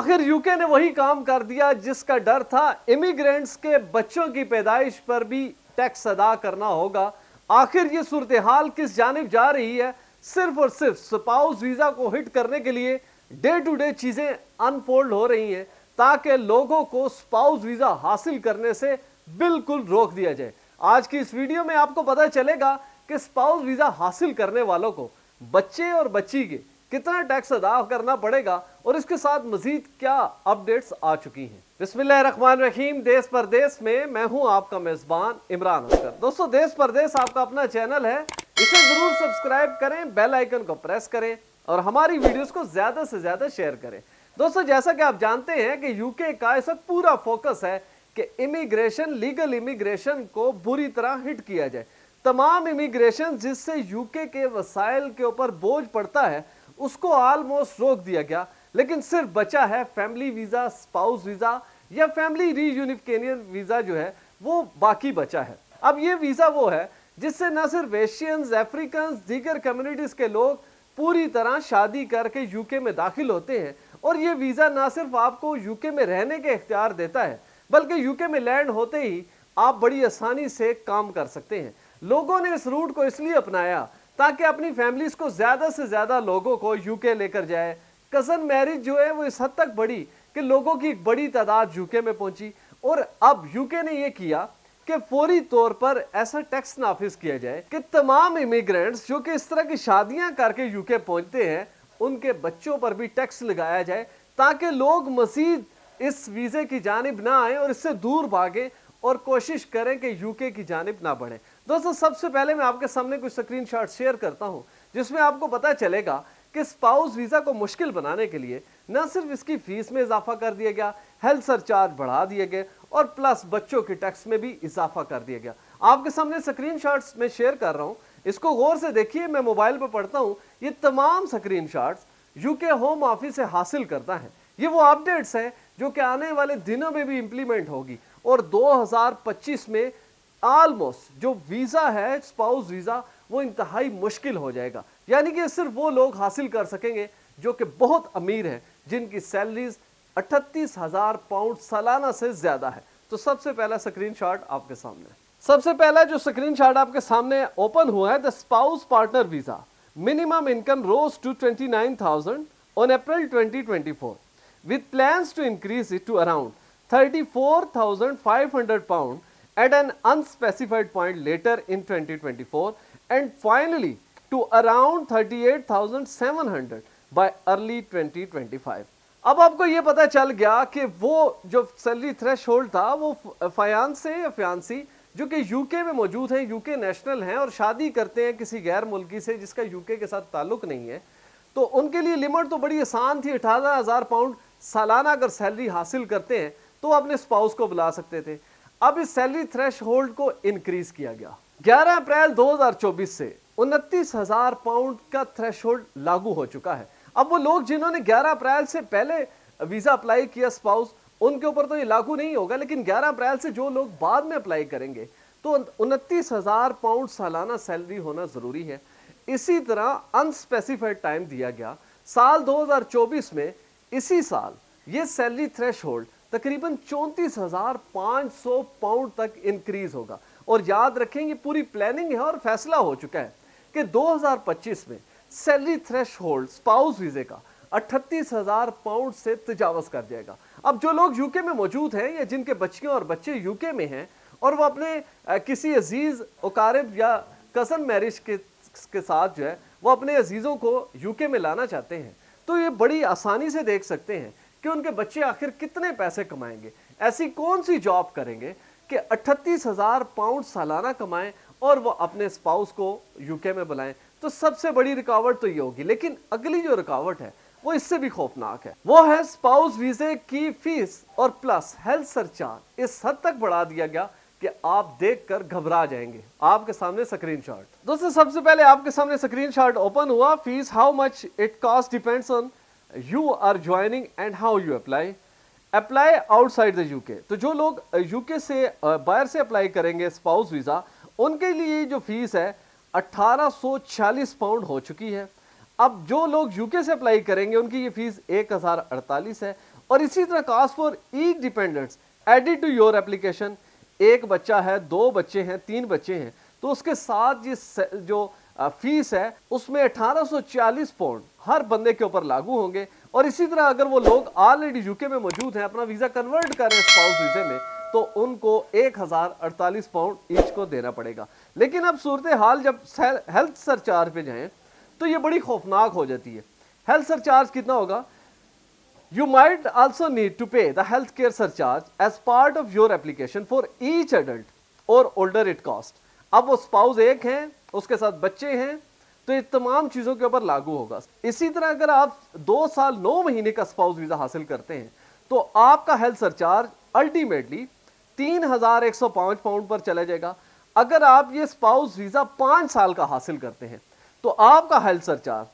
आखिर यूके ने वही काम कर दिया जिसका डर था। इमिग्रेंट्स के बच्चों की पैदाइश पर भी टैक्स अदा करना होगा। आखिर ये सूरत हाल किस जानिब जा रही है? सिर्फ और सिर्फ स्पाउस वीजा को हिट करने के लिए डे टू डे चीजें अनफोल्ड हो रही हैं ताकि लोगों को स्पाउस वीजा हासिल करने से बिल्कुल रोक दिया जाए। आज की इस वीडियो में आपको पता चलेगा कि स्पाउस वीजा हासिल करने वालों को बच्चे और बच्ची के कितना टैक्स अदा करना पड़ेगा और इसके साथ मजीद क्या अपडेट्स आ चुकी हैं। बिस्मिल्लाहिर्रहमानिर्रहीम। देश परदेश में मैं हूं आपका मेजबान इमरान असगर। दोस्तों, देश परदेश आपका अपना चैनल है, इसे जरूर सब्सक्राइब करें, बेल आइकन को प्रेस करें और हमारी वीडियोस को ज्यादा से ज्यादा शेयर करें। दोस्तों, जैसा कि आप जानते हैं कि यूके का इस वक्त पूरा फोकस है कि इमिग्रेशन, लीगल इमिग्रेशन को बुरी तरह हिट किया जाए। तमाम इमिग्रेशन जिससे यूके के वसाइल के ऊपर बोझ पड़ता है उसको ऑलमोस्ट रोक दिया गया, लेकिन सिर्फ बचा है फैमिली वीजा, स्पाउस वीजा या फैमिली रीयूनिफिकेशन वीजा जो है वो बाकी बचा है। अब ये वीजा वो है जिससे न सिर्फ एशियंस, अफ्रीकन, दीगर कम्युनिटीज के लोग पूरी तरह शादी करके यूके में दाखिल होते हैं और ये वीजा ना सिर्फ आपको यूके में रहने के इख्तियार देता है बल्कि यूके में लैंड होते ही आप बड़ी आसानी से काम कर सकते हैं। लोगों ने इस रूट को इसलिए अपनाया ताकि अपनी फैमिलीज को ज्यादा से ज्यादा लोगों को यूके लेकर जाए। कजन मैरिज जो है वो इस हद तक बढ़ी कि लोगों की एक बड़ी तादाद यूके में पहुंची और अब यूके ने यह किया कि फौरी तौर पर ऐसा टैक्स नाफिज किया जाए कि तमाम इमिग्रेंट्स जो कि इस तरह की शादियां करके यूके पहुंचते हैं उनके बच्चों पर भी टैक्स लगाया जाए ताकि लोग मजीद इस वीजे की जानिब ना आए और इससे दूर भागें और कोशिश करें कि यूके की जानिब ना बढ़े। दोस्तों, सबसे पहले मैं आपके सामने कुछ स्क्रीनशॉट शेयर करता हूं जिसमें आपको पता चलेगा कि स्पाउस वीजा को मुश्किल बनाने के लिए न सिर्फ इसकी फीस में इजाफा कर दिया गया, हेल्थ सरचार्ज बढ़ा दिए गए और प्लस बच्चों के टैक्स में भी इजाफा कर दिया गया। आपके सामने स्क्रीनशॉट्स में शेयर कर रहा हूं, इसको गौर से देखिए। मैं मोबाइल पर पढ़ता हूं, ये तमाम स्क्रीनशॉट्स यूके होम ऑफिस से हासिल करता है। ये वो अपडेट्स हैं जो कि आने वाले दिनों में भी इंप्लीमेंट होगी और 2025 में ऑलमोस्ट जो वीजा है स्पाउस वीजा वो इंतहाई मुश्किल हो जाएगा। यानी कि सिर्फ वो लोग हासिल कर सकेंगे जो कि बहुत अमीर हैं, जिनकी सैलरीज 38,000 पाउंड सालाना से ज्यादा है। तो सबसे पहला स्क्रीनशॉट आपके सामने, सबसे पहला जो स्क्रीनशॉट आपके सामने ओपन हुआ है, the spouse partner visa minimum income rose to 29,000 on April 2024 with plans to increase it to around 34,500 pound at an unspecified point later in 2024 and finally to around 38,700 by early 2025। अब आपको ये पता चल गया कि वो जो सैलरी थ्रेशोल्ड था वो फायांसे या फियांसी जो कि यूके में मौजूद हैं, यूके नेशनल हैं और शादी करते हैं किसी गैर मुल्की से जिसका यूके के साथ ताल्लुक नहीं है, तो उनके लिए लिमिट तो बड़ी आसान थी। 18,000 पाउंड सालाना अगर सैलरी हासिल करते हैं तो अपने स्पाउस को बुला सकते थे। अब इस सैलरी थ्रेशोल्ड को इंक्रीज किया गया। 11 अप्रैल 2024 से 29,000 पाउंड का थ्रेशोल्ड लागू हो चुका है। अब वो लोग जिन्होंने 11 अप्रैल से पहले वीजा अप्लाई किया स्पाउस, उनके ऊपर तो ये लागू नहीं होगा, लेकिन 11 अप्रैल से जो लोग बाद में अप्लाई करेंगे तो 29,000 पाउंड सालाना सैलरी होना जरूरी है। इसी तरह अनस्पेसिफाइड टाइम दिया गया साल 2024 में। इसी साल ये सैलरी थ्रेशोल्ड तकरीबन 34,500 पाउंड तक इंक्रीज होगा। और याद रखें ये पूरी प्लानिंग है और फैसला हो चुका है कि 2025 में सैलरी थ्रेशोल्ड स्पाउस वीजे का 38,000 पाउंड से तजावज कर जाएगा। अब जो लोग यूके में मौजूद हैं या जिनके बच्चियां और बच्चे यूके में हैं और वो अपने किसी अजीज अकारिब या कजन मैरिज के साथ जो है वो अपने अजीजों को यूके में लाना चाहते हैं, तो ये बड़ी आसानी से देख सकते हैं कि उनके बच्चे आखिर कितने पैसे कमाएंगे, ऐसी कौन सी जॉब करेंगे कि 38,000 पाउंड सालाना कमाएं और वो अपने स्पाउस को यूके में बुलाएं। तो सबसे बड़ी रुकावट तो ये होगी, लेकिन अगली जो रुकावट है वो इससे भी खौफनाक है, वो है स्पाउस वीजे की फीस और प्लस हेल्थ सरचार्ज इस हद तक बढ़ा दिया गया कि आप देखकर घबरा जाएंगे। आपके सामने स्क्रीनशॉट, दोस्तों सबसे पहले आपके सामने स्क्रीनशॉट ओपन हुआ। Fees how much it cost depends on you are joining and how you apply outside the UK. तो जो लोग यूके से बाहर से अप्लाई करेंगे स्पाउस वीजा, उनके लिए जो फीस है 1840 पाउंड हो चुकी है। अब जो लोग यूके से अप्लाई करेंगे उनकी ये फीस 1048 है और इसी तरह cost for each dependents added to your application, एक बच्चा है, 2 बच्चे हैं, 3 बच्चे हैं, तो उसके साथ ये जो फीस है उसमें 1840 पाउंड हर बंदे के ऊपर लागू होंगे। और इसी तरह अगर वो लोग ऑलरेडी यूके में मौजूद हैं, अपना वीजा कन्वर्ट करें स्पाउस वीजे में, तो उनको 1048 पाउंड ईच को देना पड़ेगा। लेकिन अब सूरत हाल जब हेल्थ सरचार्ज पे जाएं तो ये बड़ी खौफनाक हो जाती है। हेल्थ सरचार्ज कितना होगा? You might also need to pay the healthcare surcharge as part of your application for each adult or older it cost. अब वो स्पाउस एक हैं, उसके साथ बच्चे हैं, तो ये तमाम चीज़ों के ऊपर लागू होगा। इसी तरह अगर आप 2 साल 9 महीने का स्पाउस वीज़ा हासिल करते हैं तो आपका हेल्थ सरचार्ज अल्टीमेटली 3105 पाउंड पर चला जाएगा। अगर आप ये स्पाउस वीज़ा 5 साल का हासिल करते हैं तो आपका हेल्थ सरचार्ज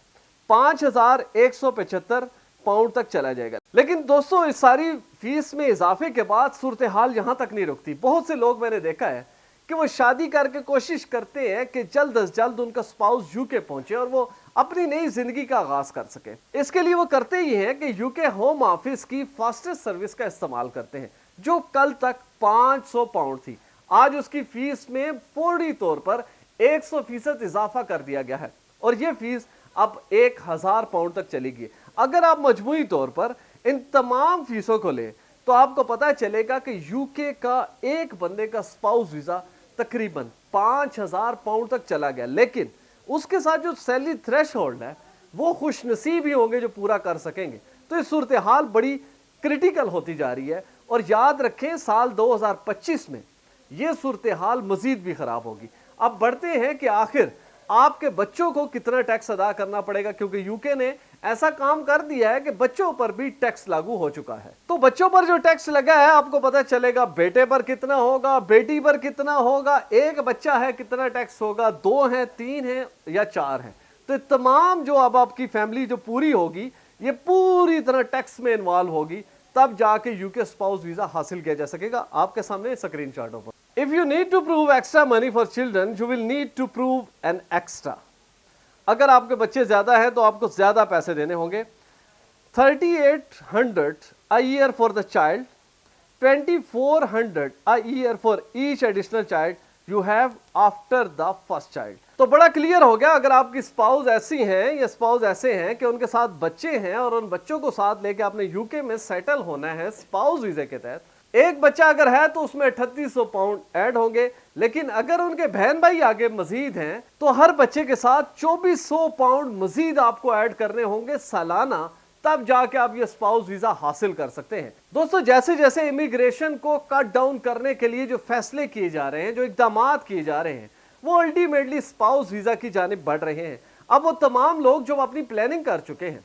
5175 पाउंड तक चला जाएगा। लेकिन दोस्तों, इस सारी फीस में इजाफे के बाद सूरत हाल यहां तक नहीं रुकती। बहुत से लोग मैंने देखा है कि वो शादी करके कोशिश करते हैं कि जल्द अज जल्द उनका स्पाउस यूके पहुंचे और वो अपनी नई जिंदगी का आगाज कर सके। इसके लिए वो करते ही हैं कि यूके होम ऑफिस की फास्टेस्ट सर्विस का इस्तेमाल करते हैं, जो कल तक 500 पाउंड थी। आज उसकी फीस में फौरी तौर पर 100% इजाफा कर दिया गया है और ये फीस अब 1000 पाउंड तक चलेगी। अगर आप मजमूई तौर पर इन तमाम फीसों को लें तो आपको पता चलेगा कि यूके का एक बंदे का स्पाउस वीजा तकरीबन 5000 पाउंड तक चला गया। लेकिन उसके साथ जो सैलरी थ्रेशहोल्ड है वो खुशनसीब ही होंगे जो पूरा कर सकेंगे। तो ये सूरत हाल बड़ी क्रिटिकल होती जा रही है और याद रखें साल 2025 में ये सूरत हाल मजीद भी खराब होगी। अब बढ़ते हैं कि आखिर आपके बच्चों को कितना टैक्स अदा करना पड़ेगा, क्योंकि यूके ने ऐसा काम कर दिया है कि बच्चों पर भी टैक्स लागू हो चुका है। तो बच्चों पर जो टैक्स लगा है आपको पता चलेगा, बेटे पर कितना होगा, बेटी पर कितना होगा, एक बच्चा है कितना टैक्स होगा, 2 हैं, 3 हैं या 4 हैं। तो तमाम जो अब आपकी फैमिली जो पूरी होगी ये पूरी तरह टैक्स में इन्वॉल्व होगी, तब जाके यूके स्पाउस वीजा हासिल किया जा सकेगा। आपके सामने स्क्रीनशॉट पर If you need to prove extra money for children, you will need to prove an extra. अगर आपके बच्चे ज़्यादा हैं तो आपको ज़्यादा पैसे देने होंगे। 3800 a year for the child, 2400 a year for each additional child you have after the first child. तो बड़ा क्लियर हो गया, अगर आपकी स्पाउस ऐसी हैं या स्पाउस ऐसे हैं कि उनके साथ बच्चे हैं और उन बच्चों को साथ लेके आपने यूके में सेटल होना है स्पाउस वीज़े के तहत, एक बच्चा अगर है तो उसमें 3800 पाउंड ऐड होंगे। लेकिन अगर उनके बहन भाई आगे मजीद हैं तो हर बच्चे के साथ 2400 पाउंड मजीद आपको ऐड करने होंगे सालाना, तब जाके आप ये स्पाउस वीजा हासिल कर सकते हैं। दोस्तों, जैसे जैसे इमिग्रेशन को कट डाउन करने के लिए जो फैसले किए जा रहे हैं, जो इकदाम किए जा रहे हैं, वो अल्टीमेटली स्पाउस वीजा की जानिब बढ़ रहे हैं। अब वो तमाम लोग जो अपनी प्लानिंग कर चुके हैं,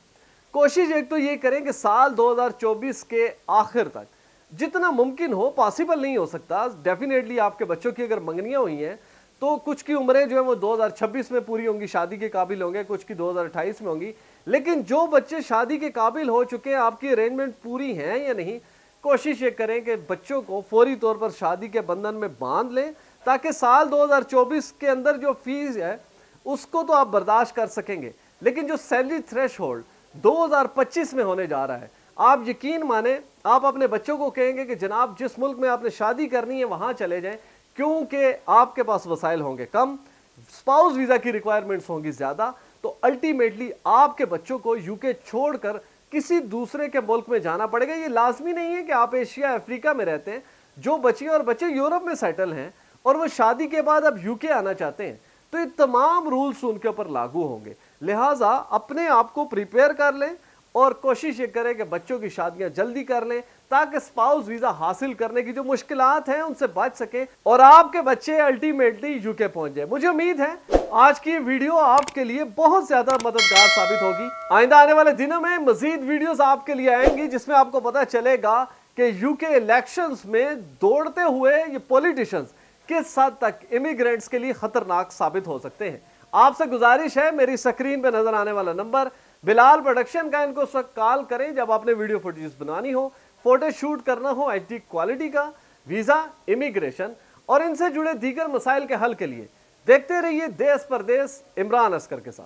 कोशिश एक तो ये करें कि साल 2024 के आखिर तक जितना मुमकिन हो, पॉसिबल नहीं हो सकता डेफिनेटली, आपके बच्चों की अगर मंगनियां हुई हैं तो कुछ की उम्रें जो है वो 2026 में पूरी होंगी, शादी के काबिल होंगे, कुछ की 2028 में होंगी। लेकिन जो बच्चे शादी के काबिल हो चुके हैं, आपकी अरेंजमेंट पूरी हैं या नहीं, कोशिश ये करें कि बच्चों को फौरी तौर पर शादी के बंधन में बांध लें, ताकि साल 2024 के अंदर जो फीस है उसको तो आप बर्दाश्त कर सकेंगे। लेकिन जो सैलरी थ्रेशहोल्ड 2025 में होने जा रहा है, आप यकीन माने आप अपने बच्चों को कहेंगे कि जनाब जिस मुल्क में आपने शादी करनी है वहां चले जाएं, क्योंकि आपके पास वसाइल होंगे कम, स्पाउस वीजा की रिक्वायरमेंट्स होंगी ज्यादा। तो अल्टीमेटली आपके बच्चों को यूके छोड़कर किसी दूसरे के मुल्क में जाना पड़ेगा। ये लाजमी नहीं है कि आप एशिया अफ्रीका में रहते हैं। जो बच्चियां और बच्चे यूरोप में सेटल हैं और वो शादी के बाद अब यूके आना चाहते हैं, तो ये तमाम रूल्स उनके ऊपर लागू होंगे। लिहाजा अपने आप को प्रिपेयर कर लें और कोशिश ये करें कि बच्चों की शादियां जल्दी कर लें, ताकि स्पाउस वीजा हासिल करने की जो मुश्किलात हैं उनसे बच सके और आपके बच्चे अल्टीमेटली यूके पहुंच जाए। मुझे उम्मीद है आज की वीडियो आपके लिए बहुत ज्यादा मददगार साबित होगी। आइंदा आने वाले दिनों में मजीद वीडियोस आपके लिए आएंगी, जिसमें आपको पता चलेगा कि यूके इलेक्शंस में दौड़ते हुए ये पॉलिटिशियंस किस हद तक इमिग्रेंट्स के लिए खतरनाक साबित हो सकते हैं। आपसे गुजारिश है, मेरी स्क्रीन पे नजर आने वाला नंबर बिलाल प्रोडक्शन का, इनको उस वक्त कॉल करें जब आपने वीडियो फुटेज बनानी हो, फोटो शूट करना हो HD क्वालिटी का, वीजा, इमिग्रेशन और इनसे जुड़े दीगर मसाइल के हल के लिए देखते रहिए देश परदेश इमरान अस्कर के साथ।